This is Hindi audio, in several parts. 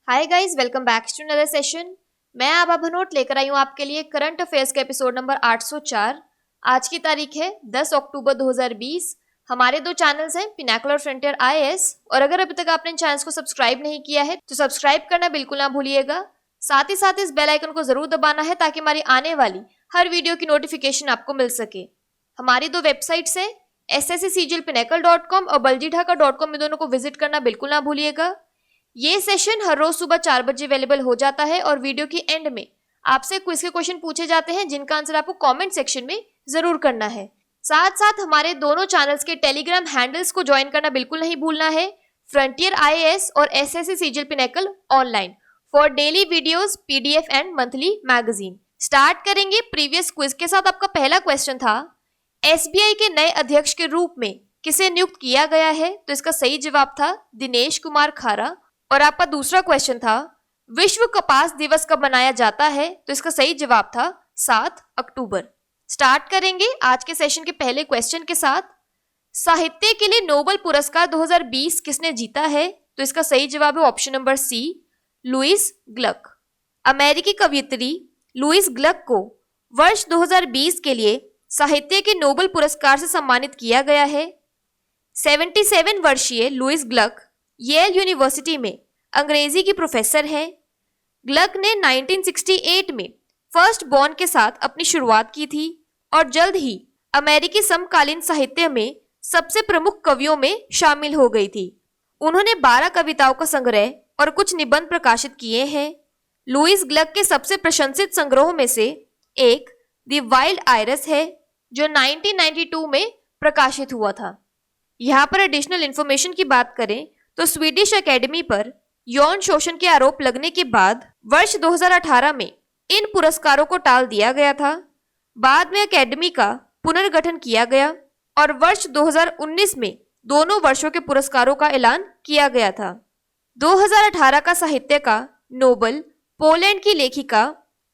Hi guys, welcome back to another session. मैं आभा भनोट लेकर आई हूँ आपके लिए करंट अफेयर्स का एपिसोड नंबर 804। आज की तारीख है 10 अक्टूबर 2020। हमारे दो चैनल्स हैं, पिनाकल और फ्रंटियर आईएएस, और अगर अभी तक आपने चैनल्स को सब्सक्राइब नहीं किया है तो सब्सक्राइब करना बिल्कुल ना भूलिएगा। साथ ही साथ इस बेल आइकन को जरूर दबाना है ताकि हमारी आने वाली हर वीडियो की नोटिफिकेशन आपको मिल सके। हमारी दो वेबसाइट्स हैं, sscglpinacle.com और baljeedhaka.com, में दोनों को विजिट करना बिल्कुल ना भूलिएगा। ये सेशन हर रोज सुबह 4 बजे अवेलेबल हो जाता है और वीडियो की एंड में आपसे क्विज के क्वेश्चन पूछे जाते हैं जिनका आंसर आपको कमेंट सेक्शन में जरूर करना है। साथ साथ हमारे दोनों चैनल्स के टेलीग्राम हैंडल्स को ज्वाइन करना बिल्कुल नहीं भूलना है, फ्रंटियर आईएएस और SSC CGL pinnacle online, for daily videos, PDF and monthly magazine. Start करेंगे प्रीवियस क्विज के साथ। आपका पहला क्वेश्चन था, एसबीआई के नए अध्यक्ष के रूप में किसे नियुक्त किया गया है? तो इसका सही जवाब था दिनेश कुमार खारा। और आपका दूसरा क्वेश्चन था, विश्व कपास दिवस कब मनाया जाता है? तो इसका सही जवाब था 7 अक्टूबर। स्टार्ट करेंगे आज के सेशन के पहले क्वेश्चन के साथ। साहित्य के लिए नोबेल पुरस्कार 2020 किसने जीता है? तो इसका सही जवाब है option number C, Louise Gluck. अमेरिकी कवयित्री लुईस ग्लक को वर्ष 2020 के लिए साहित्य के नोबेल पुरस्कार से सम्मानित किया गया है। 77 वर्षीय लुईस ग्लक येल यूनिवर्सिटी में अंग्रेजी की प्रोफेसर है। ग्लक ने 1968 में फर्स्ट बॉर्न के साथ अपनी शुरुआत की थी और जल्द ही अमेरिकी समकालीन साहित्य में सबसे प्रमुख कवियों में शामिल हो गई थी। उन्होंने 12 कविताओं का संग्रह और कुछ निबंध प्रकाशित किए हैं। लुईस ग्लक के सबसे प्रशंसित संग्रहों में से एक द वाइल्ड आयरस है, जो 1992 में प्रकाशित हुआ था। यहाँ पर एडिशनल इंफॉर्मेशन की बात करें तो स्वीडिश एकेडमी पर यौन शोषण के आरोप लगने के बाद वर्ष 2018 में इन पुरस्कारों को टाल दिया गया था। बाद में एकेडमी का पुनर्गठन किया गया और वर्ष 2019 में दोनों वर्षों के पुरस्कारों का ऐलान किया गया था। 2018 का साहित्य का नोबेल पोलैंड की लेखिका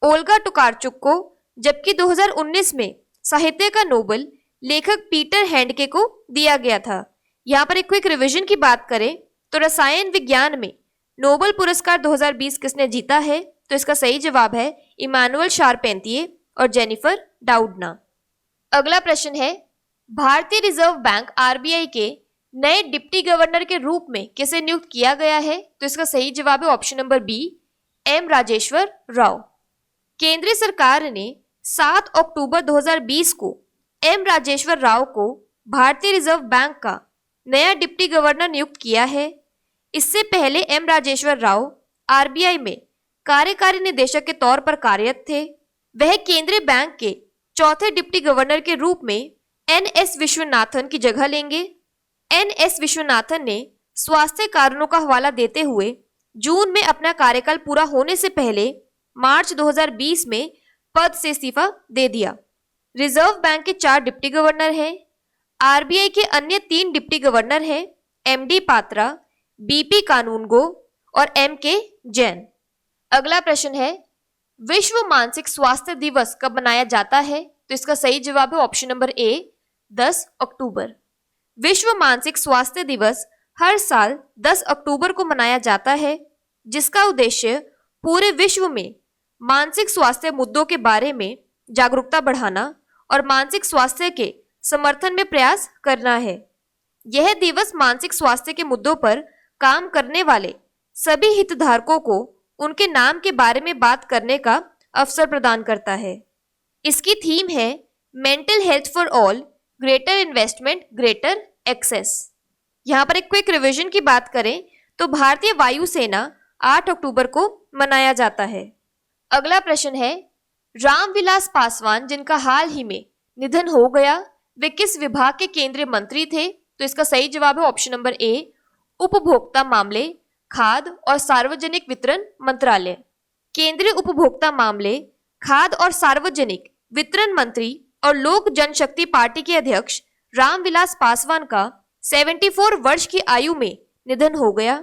ओल्गा टुकारचुक को, जबकि 2019 में साहित्य का नोबेल लेखक पीटर हैंडके को दिया गया था। यहाँ पर एक क्विक रिवीजन की बात करें तो रसायन विज्ञान में नोबेल पुरस्कार 2020 किसने जीता है? तो इसका सही जवाब है इमानुएल शारपेंतिये और जेनिफर डाउडना। अगला प्रश्न है, भारतीय रिजर्व बैंक आरबीआई के नए डिप्टी गवर्नर के रूप में किसे नियुक्त किया गया है? तो इसका सही जवाब है option number B, M Rajeshwar Rao. केंद्रीय सरकार ने 7 अक्टूबर 2020 को एम राजेश्वर राव को भारतीय रिजर्व बैंक का नया डिप्टी गवर्नर नियुक्त किया है। इससे पहले एम राजेश्वर राव आरबीआई में कार्यकारी निदेशक के तौर पर कार्यरत थे। वह केंद्रीय बैंक के चौथे डिप्टी गवर्नर के रूप में एनएस विश्वनाथन की जगह लेंगे। एनएस विश्वनाथन ने स्वास्थ्य कारणों का हवाला देते हुए जून में अपना कार्यकाल पूरा होने से पहले मार्च 2020 में पद से इस्तीफा दे दिया। रिजर्व बैंक के 4 डिप्टी गवर्नर हैं। आरबीआई के अन्य 3 डिप्टी गवर्नर हैं, एमडी पात्रा, बीपी कानूनगो और एमके जैन। अगला प्रश्न है, विश्व मानसिक स्वास्थ्य दिवस कब मनाया जाता है? तो इसका सही जवाब है ऑप्शन नंबर ए, 10 अक्टूबर। विश्व मानसिक स्वास्थ्य दिवस हर साल 10 अक्टूबर को मनाया जाता है, जिसका उद्देश्य पूरे विश्व में मानसिक स्वास्थ्य मुद्दों के बारे में जागरूकता बढ़ाना और मानसिक स्वास्थ्य के समर्थन में प्रयास करना है। यह दिवस मानसिक स्वास्थ्य के मुद्दों पर काम करने वाले सभी हितधारकों को उनके नाम के बारे में बात करने का अवसर प्रदान करता है। इसकी थीम है mental health for all, greater investment, greater access. यहाँ पर एक क्विक रिवीजन की बात करें तो भारतीय वायुसेना 8 अक्टूबर को मनाया जाता है। अगला प्रश्न है, रामविलास पासवान जिनका हाल ही में निधन हो गया, वे किस विभाग के केंद्रीय मंत्री थे? तो इसका सही जवाब है ऑप्शन नंबर ए, उपभोक्ता मामले, खाद्य और सार्वजनिक वितरण मंत्रालय। केंद्रीय उपभोक्ता मामले, खाद्य और सार्वजनिक वितरण मंत्री और लोक जनशक्ति पार्टी के अध्यक्ष रामविलास पासवान का 74 वर्ष की आयु में निधन हो गया।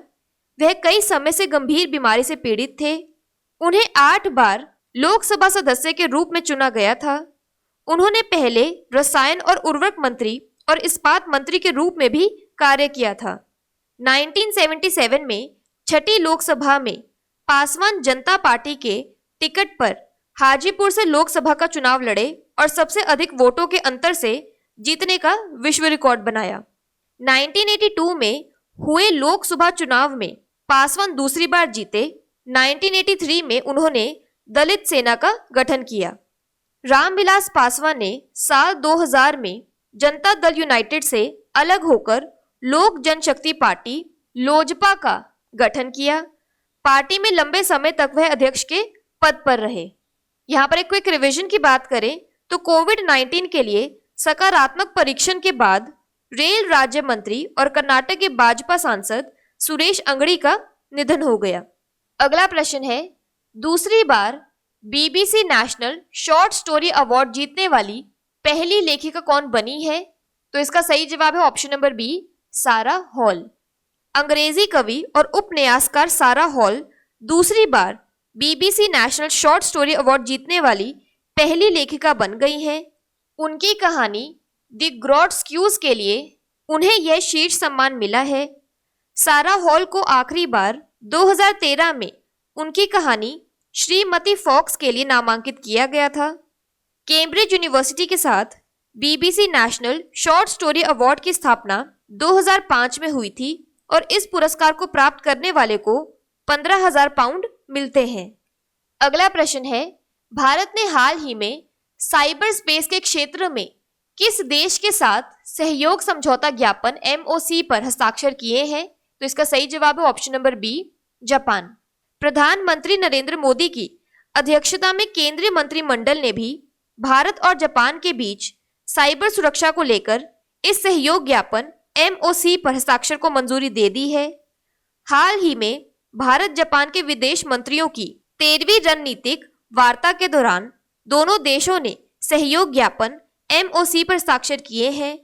वह कई समय से गंभीर बीमारी से पीड़ित थे। उन्हें 8 बार लोकसभा सदस्य के रूप में चुना गया था। उन्होंने पहले रसायन और उर्वरक मंत्री और इस्पात मंत्री के रूप में भी कार्य किया था। 1977 में छठी लोकसभा में पासवान जनता पार्टी के टिकट पर हाजीपुर से लोकसभा का चुनाव लड़े और सबसे अधिक वोटों के अंतर से जीतने का विश्व रिकॉर्ड बनाया। 1982 में हुए लोकसभा चुनाव में पासवान दूसरी बार जीते। 1983 में उन्होंने दलित सेना का गठन किया। रामविलास पासवान ने साल 2000 में जनता दल यूनाइटेड से अलग होकर लोक जनशक्ति पार्टी लोजपा का गठन किया। पार्टी में लंबे समय तक वह अध्यक्ष के पद पर रहे। यहाँ पर एक क्विक रिवीजन की बात करें तो कोविड-19 के लिए सकारात्मक परीक्षण के बाद रेल राज्य मंत्री और कर्नाटक के भाजपा सांसद सुरेश अंगड़ी का निधन हो गया। अगला प्रश्न है, दूसरी बार BBC national short story award जीतने वाली पहली लेखिका कौन बनी है? तो इसका सही जवाब है option number B, Sara Hall. अंग्रेजी कवि और उपन्यासकार सारा हॉल दूसरी बार BBC national short story award जीतने वाली पहली लेखिका बन गई हैं। उनकी कहानी द ग्रॉड्स्क्यूज के लिए उन्हें यह शीर्ष सम्मान मिला है। सारा हॉल को आखिरी बार 2013 में उनकी कहानी श्रीमती फॉक्स के लिए नामांकित किया गया था। कैम्ब्रिज यूनिवर्सिटी के साथ BBC national short story award की स्थापना 2005 में हुई थी और इस पुरस्कार को प्राप्त करने वाले को 15,000 पाउंड मिलते हैं। अगला प्रश्न है, भारत ने हाल ही में साइबर स्पेस के क्षेत्र में किस देश के साथ सहयोग समझौता ज्ञापन MOC पर हस्ताक्षर किए हैं? तो इसका सही जवाब है ऑप्शन नंबर बी, जापान। प्रधानमंत्री नरेंद्र मोदी की अध्यक्षता में केंद्रीय मंत्रिमंडल ने भी भारत और जापान के बीच साइबर सुरक्षा को लेकर इस सहयोग ज्ञापन MOC पर हस्ताक्षर को मंजूरी दे दी है। हाल ही में भारत जापान के विदेश मंत्रियों की 13वीं रणनीतिक वार्ता के दौरान दोनों देशों ने सहयोग ज्ञापन MOC पर हस्ताक्षर किए हैं।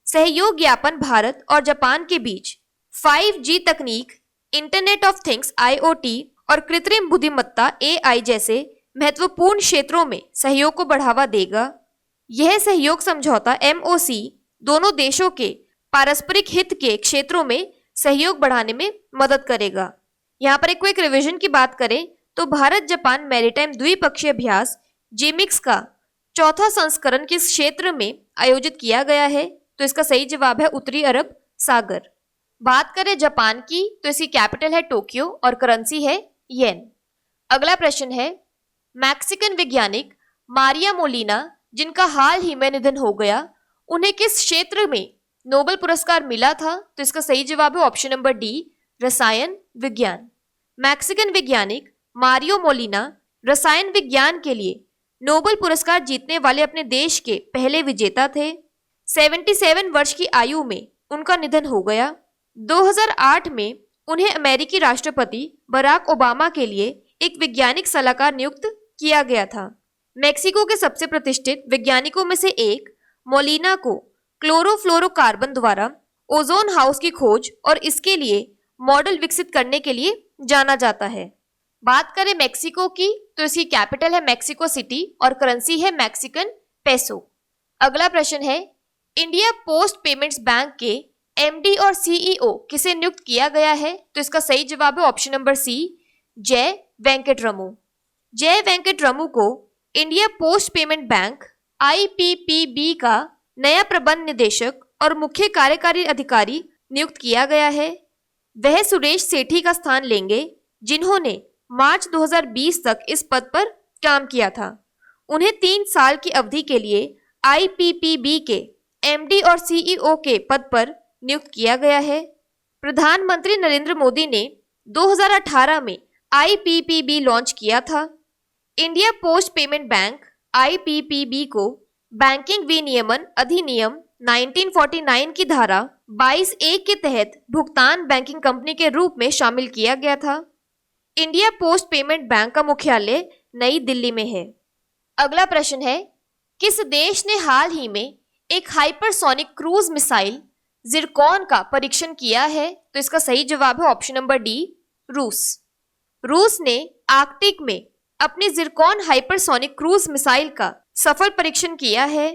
सहयोग ज्ञापन भारत और जापान के बीच 5G तकनीक, इंटरनेट ऑफ थिंग्स IoT और कृत्रिम बुद्धिमत्ता AI जैसे महत्वपूर्ण क्षेत्रों में सहयोग को बढ़ावा देगा। यह सहयोग समझौता MOC दोनों देशों के पारस्परिक हित के क्षेत्रों में सहयोग बढ़ाने में मदद करेगा। यहाँ पर एक क्विक रिवीजन की बात करें तो भारत जापान मैरीटाइम द्विपक्षीय अभ्यास जिमिक्स का चौथा संस्करण किस क्षेत्र में आयोजित किया गया है? तो इसका सही जवाब है उत्तरी अरब सागर। बात करें जापान की तो इसकी कैपिटल है टोक्यो और करेंसी है येन। अगला प्रश्न है, मैक्सिकन वैज्ञानिक मारिया मोलिना जिनका हाल ही में निधन हो गया, उन्हें किस क्षेत्र में नोबेल पुरस्कार मिला था? तो इसका सही जवाब है ऑप्शन नंबर डी, रसायन विज्ञान। मैक्सिकन वैज्ञानिक मारियो मोलिना रसायन विज्ञान के लिए नोबेल पुरस्कार जीतने वाले अपने देश के पहले विजेता थे। 77 वर्ष की आयु में उनका निधन हो गया। 2008 में उन्हें अमेरिकी राष्ट्रपति बराक ओबामा के लिए एक वैज्ञानिक सलाहकार नियुक्त किया गया था। मेक्सिको के सबसे प्रतिष्ठित वैज्ञानिकों में से एक मोलिना को क्लोरोफ्लोरोकार्बन द्वारा ओजोन हाउस की खोज और इसके लिए मॉडल विकसित करने के लिए जाना जाता है। बात करें मेक्सिको की तो इसकी कैपिटल है मेक्सिको सिटी और करेंसी है मैक्सिकन पेसो। अगला प्रश्न है, इंडिया पोस्ट पेमेंट्स बैंक के MD और CEO किसे नियुक्त किया गया है? तो इसका सही जवाब है ऑप्शन नंबर सी, जय वेंकटरमू। जय वेंकटरमू को India post payment bank IPPB का नया प्रबंध निदेशक और मुख्य कार्यकारी अधिकारी नियुक्त किया गया है। वह सुरेश सेठी का स्थान लेंगे जिन्होंने मार्च 2020 तक इस पद पर काम किया था। उन्हें 3 साल की अवधि के लिए IPPB के MD और CEO के पद पर नियुक्त किया गया है। प्रधानमंत्री नरेंद्र मोदी ने 2018 में IPPB लॉन्च किया था। India post payment bank IPPB को बैंकिंग विनियमन अधिनियम 1949 की धारा 22A के तहत भुगतान बैंकिंग कंपनी के रूप में शामिल किया गया था। इंडिया पोस्ट पेमेंट बैंक का मुख्यालय नई दिल्ली में है। अगला प्रश्न है, किस देश ने हाल ही में एक हाइपरसोनिक क्रूज मिसाइल जिरकॉन का परीक्षण किया है? तो इसका सही जवाब है ऑप्शन नंबर डी, रूस। रूस ने आर्कटिक में अपनी जिरकॉन हाइपरसोनिक क्रूज मिसाइल का सफल परीक्षण किया है।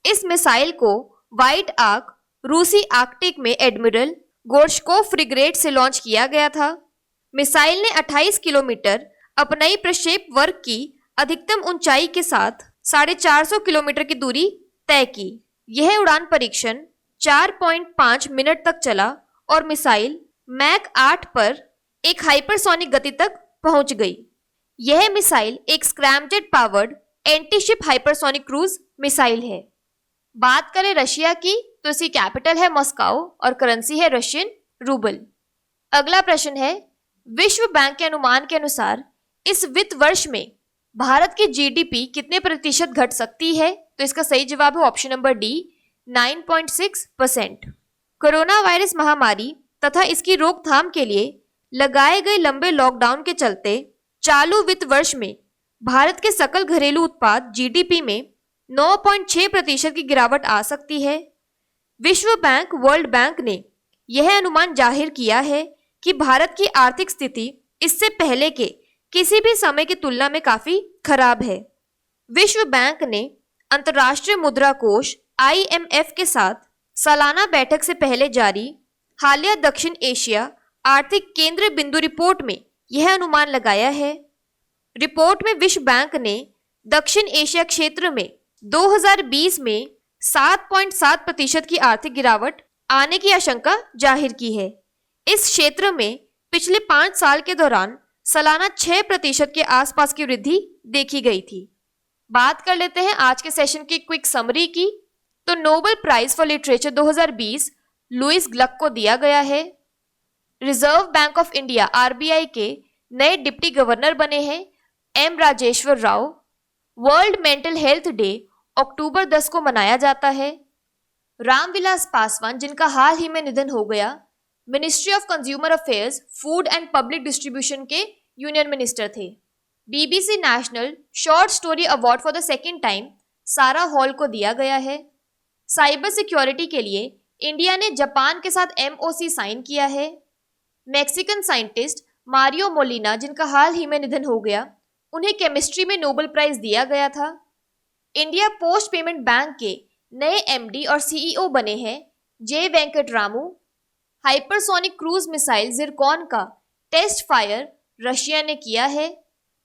इस मिसाइल को व्हाइट आर्क रूसी आर्कटिक में एडमिरल गोर्शकोव फ्रिगेट से लॉन्च किया गया था। मिसाइल ने 28 किलोमीटर अपनई प्रक्षेप वर्ग की अधिकतम ऊंचाई के साथ 450 किलोमीटर की दूरी तय की। यह उड़ान परीक्षण 4.5 मिनट तक चला और मिसाइल मैक 8 पर एक हाइपरसोनिक गति तक पहुंच गई। यह मिसाइल एक scramjet powered antiship hypersonic cruise missile है। बात करें रशिया की तो इसकी कैपिटल है मॉस्को और करेंसी है रशियन रूबल। अगला प्रश्न है, विश्व बैंक के अनुमान के अनुसार इस वित्त वर्ष में भारत की जीडीपी कितने प्रतिशत घट सकती है? तो इसका सही जवाब है option number D, 9.6%। Corona virus महामारी तथा इसकी रोकथाम के लिए लगाए गए लंबे लॉकडाउन के चलते चालू वित्त वर्ष में भारत के सकल घरेलू उत्पाद जीडीपी में 9.6% की गिरावट आ सकती है। विश्व बैंक वर्ल्ड बैंक ने यह अनुमान जाहिर किया है कि भारत की आर्थिक स्थिति इससे पहले के किसी भी समय की तुलना में काफी खराब है। विश्व बैंक ने अंतर्राष्ट्रीय मुद्रा कोष IMF के साथ सालाना बैठक से पहले जारी हालिया दक्षिण एशिया आर्थिक केंद्र बिंदु रिपोर्ट में यह अनुमान लगाया है। रिपोर्ट में विश्व बैंक ने दक्षिण एशिया क्षेत्र में 2020 में 7.7% की आर्थिक गिरावट आने की आशंका जाहिर की है। इस क्षेत्र में पिछले 5 साल के दौरान सालाना 6% के आसपास की वृद्धि देखी गई थी। बात कर लेते हैं आज के सेशन की क्विक समरी की। तो Nobel Prize for literature 2020 Louise Gluck को दिया गया है। Reserve Bank of India RBI के नए डिप्टी गवर्नर बने हैं M Rajeshwar Rao. World Mental Health Day October 10 को मनाया जाता है। रामविलास पासवान, जिनका हाल ही में निधन हो गया, ministry of consumer affairs, food and public distribution के यूनियन मिनिस्टर थे। BBC national short story award for the second time सारा हॉल को दिया गया है। साइबर सिक्योरिटी के लिए इंडिया ने जापान के साथ MOC साइन किया है। मैक्सिकन साइंटिस्ट मारियो मोलिना, जिनका हाल ही में निधन हो गया, उन्हें केमिस्ट्री में नोबेल प्राइज दिया गया था। इंडिया पोस्ट पेमेंट बैंक के नए MD और CEO बने हैं J Venkataramu. Hypersonic cruise missile Zircon का टेस्ट फायर रशिया ने किया है।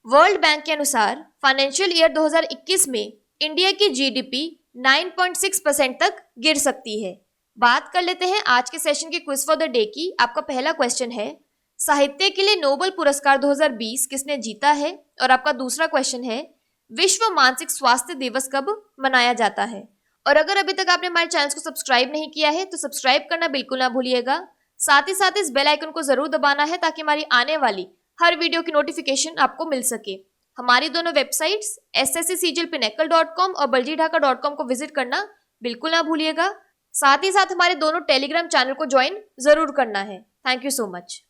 वर्ल्ड बैंक के अनुसार फाइनेंशियल ईयर 2021 में इंडिया की GDP 9.6% तक गिर सकती है। बात कर लेते हैं आज के सेशन के क्विज फॉर द डे की। आपका पहला क्वेश्चन है, साहित्य के लिए नोबेल पुरस्कार 2020 किसने जीता है? और आपका दूसरा क्वेश्चन है, विश्व मानसिक स्वास्थ्य दिवस कब मनाया जाता है? और अगर अभी तक आपने हमारे चैनल को सब्सक्राइब नहीं किया है तो सब्सक्राइब करना बिल्कुल ना भूलिएगा। साथ ही साथ इस बेल आइकन को जरूर दबाना है ताकि हमारी आने वाली हर वीडियो की नोटिफिकेशन आपको मिल सके। हमारी दोनों वेबसाइट्स sscglpinnacle.com और baljidhaka.com को विजिट करना बिल्कुल ना भूलिएगा। साथ ही साथ हमारे दोनों टेलीग्राम चैनल को ज्वाइन जरूर करना है। Thank you so much.